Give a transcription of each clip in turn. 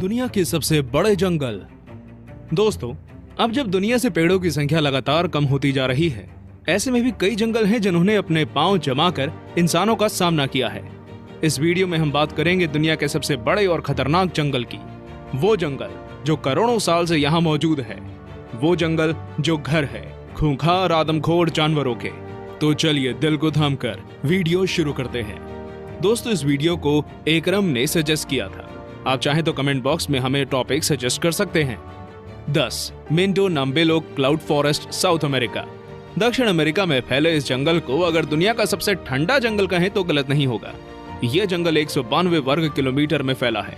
दुनिया के सबसे बड़े जंगल। दोस्तों, अब जब दुनिया से पेड़ों की संख्या लगातार कम होती जा रही है, ऐसे में भी कई जंगल हैं जिन्होंने अपने पांव जमाकर इंसानों का सामना किया है। इस वीडियो में हम बात करेंगे दुनिया के सबसे बड़े और खतरनाक जंगल की। वो जंगल जो करोड़ों साल से यहाँ मौजूद है, वो जंगल जो घर है खूंखार आदमखोर जानवरों के। तो चलिए दिल को थामकर वीडियो शुरू करते हैं। दोस्तों, इस वीडियो को एकरम ने सजेस्ट किया था। आप चाहें तो कमेंट बॉक्स में हमें टॉपिक सजेस्ट कर सकते हैं। 10. Mindo Nambillo cloud forest, South America. दक्षिण अमेरिका में फैले इस जंगल को अगर दुनिया का सबसे ठंडा जंगल कहें तो गलत नहीं होगा। यह जंगल 192 वर्ग किलोमीटर में फैला है।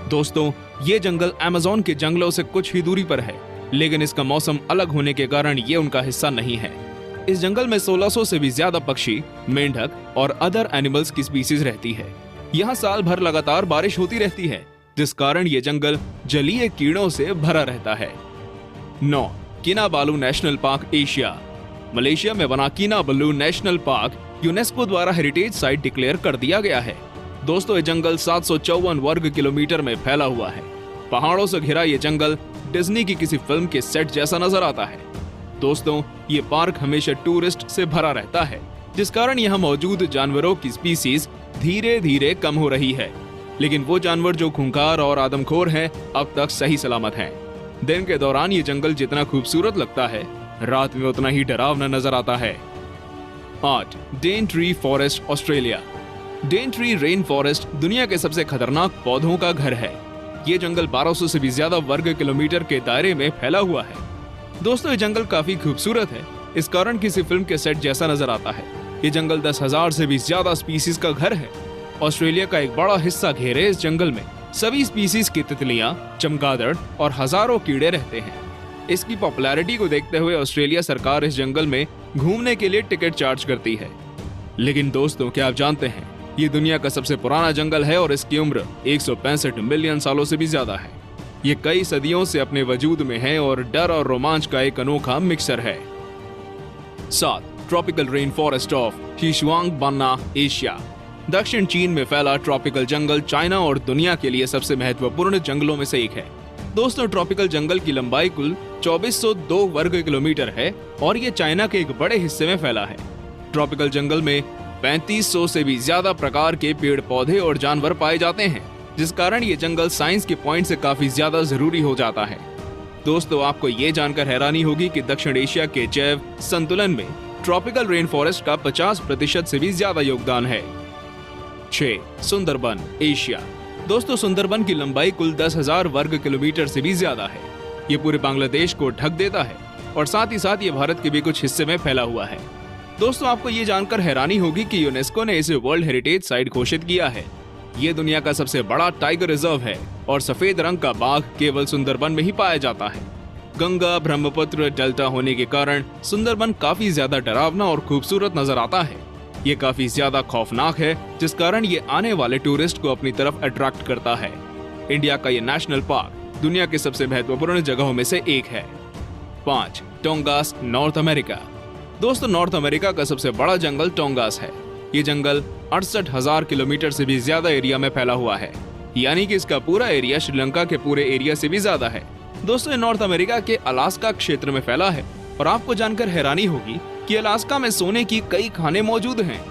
दोस्तों, ये जंगल अमेज़न के जंगलों से कुछ ही दूरी पर है, लेकिन इसका मौसम अलग होने के कारण ये उनका हिस्सा नहीं है। इस जंगल में 1600 से भी ज्यादा पक्षी, मेंढक और अदर एनिमल्स की स्पीसीज रहती है। यहाँ साल भर लगातार बारिश होती रहती है, जिस कारण ये जंगल जलीय कीड़ों से भरा रहता है। 9. किनाबालू नेशनल पार्क, एशिया। मलेशिया में बना किनाबालू नेशनल पार्क यूनेस्को द्वारा हेरिटेज साइट डिक्लेयर कर दिया गया है। दोस्तों, ये जंगल 754 वर्ग किलोमीटर में फैला हुआ है। पहाड़ों से घिरा ये जंगल डिज्नी की किसी फिल्म के सेट जैसा नजर आता है। दोस्तों, ये पार्क हमेशा टूरिस्ट से भरा रहता है, जिस कारण यहाँ मौजूद जानवरों की स्पीसीज धीरे धीरे कम हो रही है। लेकिन वो जानवर जो खूंखार और आदमखोर हैं, अब तक सही सलामत हैं। दिन के दौरान ये जंगल जितना खूबसूरत लगता है, रात में उतना ही डरावना नजर आता है। 8. डेनट्री फॉरेस्ट, ऑस्ट्रेलिया। डेनट्री रेन फॉरेस्ट दुनिया के सबसे खतरनाक पौधों का घर है। ये जंगल 1200 से भी ज्यादा वर्ग किलोमीटर के दायरे में फैला हुआ है। दोस्तों, ये जंगल काफी खूबसूरत है, इस कारण किसी फिल्म के सेट जैसा नजर आता है। ये जंगल 10,000 से भी ज्यादा स्पीसीज का घर है। ऑस्ट्रेलिया का एक बड़ा हिस्सा घेरे इस जंगल में सभी स्पीसीज की तितलियां, चमगादड़ और हजारों कीड़े रहते हैं। इसकी पॉपुलैरिटी को देखते हुए ऑस्ट्रेलिया सरकार इस जंगल में घूमने के लिए टिकट चार्ज करती है। लेकिन दोस्तों, क्या आप जानते हैं, ये दुनिया का सबसे पुराना जंगल है और इसकी उम्र 165 मिलियन सालों से भी ज्यादा है। ये कई सदियों से अपने वजूद में है और डर और रोमांच का एक अनोखा मिक्सर है। 7. Tropical rain forest of Xishuangbanna, Asia. दक्षिण चीन में फैला ट्रॉपिकल जंगल चाइना और दुनिया के लिए सबसे महत्वपूर्ण जंगलों में से एक है। दोस्तों, ट्रॉपिकल जंगल की लंबाई कुल 2402 वर्ग किलोमीटर है और ये चाइना के एक बड़े हिस्से में फैला है। ट्रॉपिकल जंगल में 3500 से भी ज्यादा प्रकार के पेड़ पौधे और जानवर पाए जाते हैं, जिस कारण ये जंगल साइंस के पॉइंट से काफी ज्यादा जरूरी हो जाता है। दोस्तों, आपको ये जानकर हैरानी होगी कि दक्षिण एशिया के जैव संतुलन में ट्रॉपिकल रेन फॉरेस्ट का 50% से भी ज्यादा योगदान है। 6. सुंदरबन, एशिया। दोस्तों, सुंदरबन की लंबाई कुल 10,000 वर्ग किलोमीटर से भी ज्यादा है। ये पूरे बांग्लादेश को ढक देता है और साथ ही साथ ये भारत के भी कुछ हिस्से में फैला हुआ है। दोस्तों, आपको ये जानकर हैरानी होगी कि यूनेस्को ने इसे वर्ल्ड हेरिटेज साइट घोषित किया है। ये दुनिया का सबसे बड़ा टाइगर रिजर्व है और सफेद रंग का बाघ केवल सुंदरबन में ही पाया जाता है। गंगा ब्रह्मपुत्र डेल्टा होने के कारण सुंदरबन काफी ज्यादा डरावना और खूबसूरत नजर आता है। ये काफी ज्यादा खौफनाक है, जिस कारण ये आने वाले टूरिस्ट को अपनी तरफ अट्रैक्ट करता है। इंडिया का ये नेशनल पार्क दुनिया के सबसे महत्वपूर्ण जगहों में से एक है। 5. टोंगास, नॉर्थ अमेरिका। दोस्तों, नॉर्थ अमेरिका का सबसे बड़ा जंगल टोंगास है। ये जंगल 68,000 किलोमीटर से भी ज्यादा एरिया में फैला हुआ है, यानी कि इसका पूरा एरिया श्रीलंका के पूरे एरिया से भी ज्यादा है। दोस्तों, ये नॉर्थ अमेरिका के अलास्का क्षेत्र में फैला है और आपको जानकर हैरानी होगी कि अलास्का में सोने की कई खानें मौजूद हैं।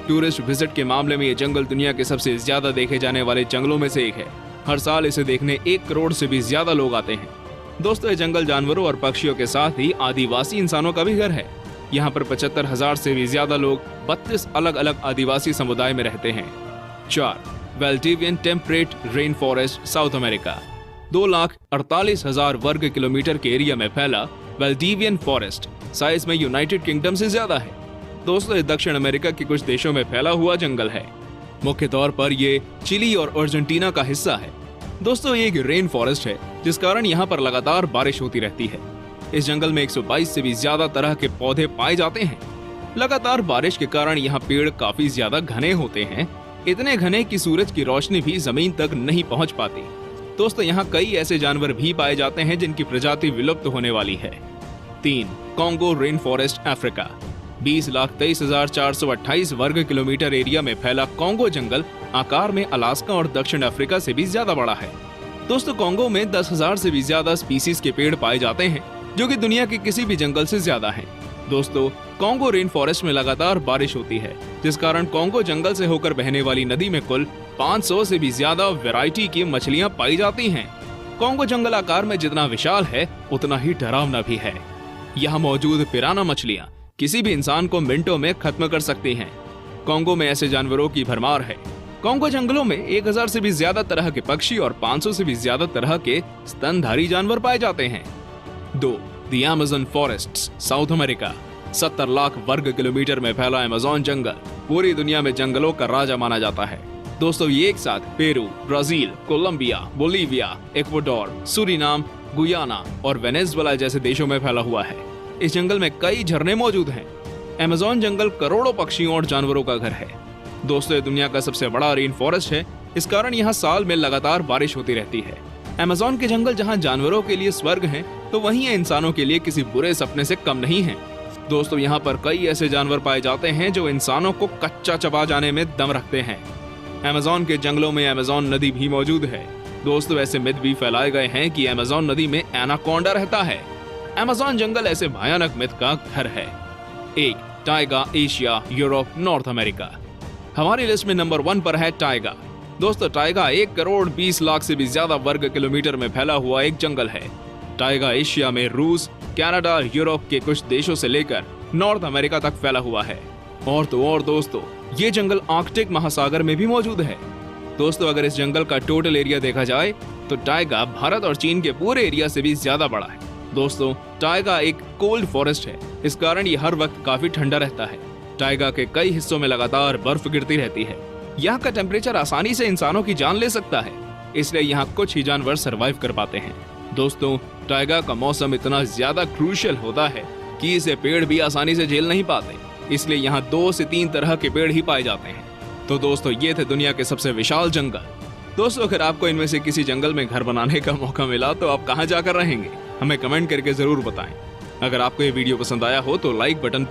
टूरिस्ट विजिट के मामले में ये जंगल दुनिया के सबसे ज्यादा देखे जाने वाले जंगलों में से एक है। हर साल इसे देखने 1 करोड़ से भी ज्यादा लोग आते हैं। दोस्तों, ये जंगल जानवरों और पक्षियों के साथ ही आदिवासी इंसानों का भी घर है। यहाँ पर 75,000 से भी ज्यादा लोग 32 अलग अलग आदिवासी समुदाय में रहते हैं। 4. Valdivian temperate rain forest, South America. 2,48,000 वर्ग किलोमीटर के एरिया में फैला वेल्डिवियन फॉरेस्ट साइज में यूनाइटेड किंगडम से ज्यादा है। दोस्तों, ये दक्षिण अमेरिका के कुछ देशों में फैला हुआ जंगल है। मुख्य तौर पर ये चिली और अर्जेंटीना का हिस्सा है। दोस्तों, ये एक रेन फॉरेस्ट है, जिस कारण यहाँ पर लगातार बारिश होती रहती है। इस जंगल में 122 से भी ज्यादा तरह के पौधे पाए जाते हैं। लगातार बारिश के कारण यहाँ पेड़ काफी ज्यादा घने होते हैं, इतने घने कि सूरज की रोशनी भी जमीन तक नहीं पहुँच पाती। दोस्तों, यहाँ कई ऐसे जानवर भी पाए जाते हैं जिनकी प्रजाति विलुप्त होने वाली है। 3. Congo rain forest, Africa. 20,23,428 वर्ग किलोमीटर एरिया में फैला कॉन्गो जंगल आकार में अलास्का और दक्षिण अफ्रीका से भी ज्यादा बड़ा है। दोस्तों कॉन्गो में 10,000 से भी ज्यादा स्पीसीज के पेड़ पाए जाते हैं, जो कि दुनिया के किसी भी जंगल से ज्यादा हैं। दोस्तों कॉन्गो रेन फॉरेस्ट में लगातार बारिश होती है, जिस कारण कॉन्गो जंगल से होकर बहने वाली नदी में कुल 500 से भी ज्यादा वैरायटी की मछलियां पाई जाती हैं। कॉन्गो जंगल आकार में जितना विशाल है उतना ही डरावना भी है। यहाँ मौजूद पिराना मछलियां किसी भी इंसान को मिनटों में खत्म कर सकती हैं। कॉन्गो में ऐसे जानवरों की भरमार है। कॉन्गो जंगलों में 1000 से भी ज्यादा तरह के पक्षी और 500 से भी ज्यादा तरह के स्तनधारी जानवर पाए जाते हैं। 2. The Amazon forests, south America. 70 lakh वर्ग किलोमीटर में फैला अमेज़न जंगल पूरी दुनिया में जंगलों का राजा माना जाता है। दोस्तों ये एक साथ Peru, Brazil, Colombia, Bolivia, Ecuador, Suriname, Guyana और वेनेजुएला जैसे देशों में फैला हुआ है। इस जंगल में कई झरने मौजूद हैं। अमेज़न जंगल करोड़ों पक्षियों और जानवरों का घर है। दोस्तों ये दुनिया का सबसे बड़ा रेन फॉरेस्ट है, इस कारण यहाँ साल में लगातार बारिश होती रहती है। अमेज़न के जंगल जहाँ जानवरों के लिए स्वर्ग हैं, तो वहीं ये इंसानों के लिए किसी बुरे सपने से कम नहीं है। दोस्तों यहाँ पर कई ऐसे जानवर पाए जाते हैं जो इंसानों को कच्चा चबा जाने में दम रखते हैं। अमेज़न के जंगलों में अमेज़न नदी भी मौजूद है। दोस्तों ऐसे मिथ भी फैलाए गए हैं कि अमेज़न नदी में एनाकोंडा रहता है। अमेज़न जंगल ऐसे भयानक मिथ का घर है। 1. Tyga, Asia, Europe, north America. हमारी लिस्ट में नंबर 1 पर है टाइगा। दोस्तों टाइगा 1 करोड़ 20 लाख से भी ज्यादा वर्ग किलोमीटर में फैला हुआ एक जंगल है। टाइगा एशिया में रूस, कनाडा, यूरोप के कुछ देशों से लेकर नॉर्थ अमेरिका तक फैला हुआ है। और तो और दोस्तों ये जंगल आर्कटिक महासागर में भी मौजूद है। दोस्तों अगर इस जंगल का टोटल एरिया देखा जाए तो टाइगा भारत और चीन के पूरे एरिया से भी ज्यादा बड़ा है। दोस्तों टाइगा एक कोल्ड फॉरेस्ट है, इस कारण ये हर वक्त काफी ठंडा रहता है। टाइगा के कई हिस्सों में लगातार बर्फ गिरती रहती है। यहाँ का टेम्परेचर आसानी से इंसानों की जान ले सकता है, इसलिए यहाँ कुछ ही जानवर सरवाइव कर पाते हैं। दोस्तों टाइगा का मौसम इतना ज्यादा क्रूशियल होता है कि इसे पेड़ भी आसानी से झेल नहीं पाते, इसलिए यहाँ 2 से 3 तरह के पेड़ ही पाए जाते हैं। तो दोस्तों ये थे दुनिया के सबसे विशाल जंगल। दोस्तों अगर आपको इनमें से किसी जंगल में घर बनाने का मौका मिला तो आप कहाँ जाकर रहेंगे, हमें कमेंट करके जरूर बताएं। अगर आपको ये वीडियो पसंद आया हो तो लाइक बटन पर